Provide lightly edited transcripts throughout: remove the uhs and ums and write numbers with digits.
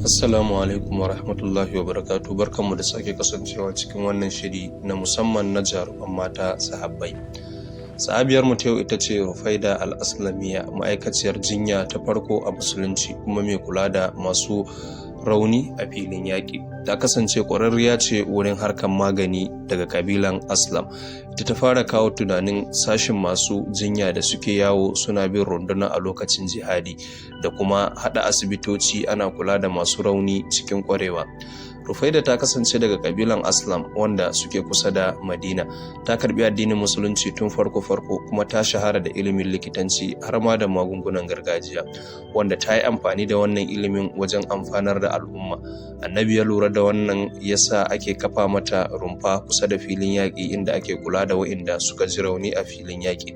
Assalamu alaikum wa rahmatullahi wa barakatuh. Barkanmu da sake kasancewa cikin wannan shiri na musamman na jaruman mata sahabbai. Sahabiyar mu ta yau ita ce Rufaida al-Aslamiyya, ma'aikaciyar jinya ta farko a musulunci kuma mai kula da masu rauni a filin yaƙi. Ta kasance ƙwararriya ce wurin harkar magani daga kabilan Aslam. Ita ta fara kawo tunanin sashin masu jinya da suke yawo suna bin runduna a lokacin jihadi da kuma haɗa asibitoci ana kula da masu rauni cikin ƙwarewa. Rufaida ta kasance daga kabilan Aslam wanda suke kusa da Madina. Ta karbi addinin musulunci tun farko kuma ta shahara da ilimin likitanci har ma da magungunan gargajiya, wanda ta yi amfani da wannan ilimin wajen amfanar da al'umma. Annabi ya lura da wannan yasa ake kafa mata rumfa kusa da filin yaƙi inda ake kula da waɗanda suka ji rauni a filin yaƙi.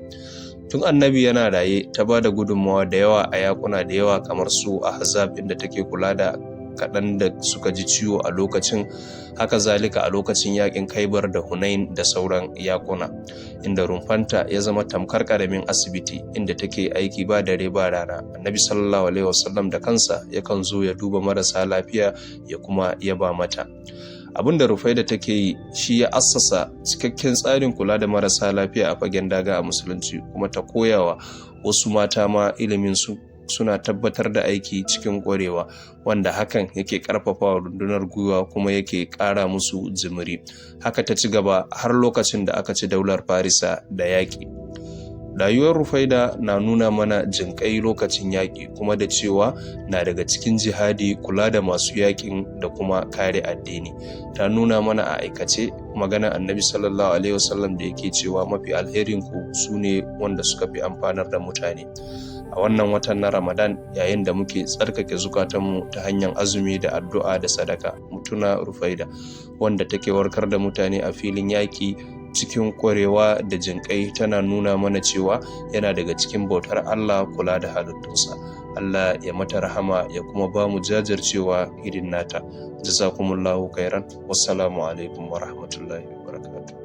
Tun annabi yana raye ta ba da gudunmawa da yawa a yakuna da yawa kamar su Ahzab, inda take kula da kaɗan da suka ji ciwo a lokacin, haka zalika a lokacin yakin Khaibar da Hunain da sauran yakuna, inda rumfanta ya zama tamkar ƙaramin asibiti inda take aiki ba dare ba rana. Annabi sallallahu alaihi wasallam da kansa yakan zo ya duba marasa lafiya ya kuma yaba mata. Abin da Rufaida take yi shi ya assasa cikakken tsarin kula da marasa lafiya a fagen daga a musulunci, kuma ta koyawa wasu mata ma ilimin su suna tabbatar da aiki cikin ƙwarewa, wanda hakan yake ƙarfafa rundunar gwiwa kuma yake ƙara musu jimiri. Haka ta ci gaba har lokacin da aka ci daular Farisa da yaƙi. Rayuwar Rufaida na nuna mana jinƙai lokacin yaƙi, kuma da cewa na daga cikin jihadi kula da masu yaƙin da kuma kare addini. Ta nuna mana a aikace magana Annabi sallallahu alaihi wasallam da yake cewa mafi alherin ku sune wanda suka fi amfanar da mutane. A wannan watan na Ramadan, yayin da muke tsarkake zukatanmu ta hanyar azumi da addu'a da sadaka, mutuna Rufaida wanda take warkar da mutane a filin yaƙi cikin ƙwarewa da jinƙai. Tana nuna mana cewa yana daga cikin bautar Allah kula da halittunsa. Allah ya mata rahama ya kuma ba mu jajircewa irin nata. Jazakumullahu khairan. Wassalamu alaikum wa rahmatullahi wa barakatuh.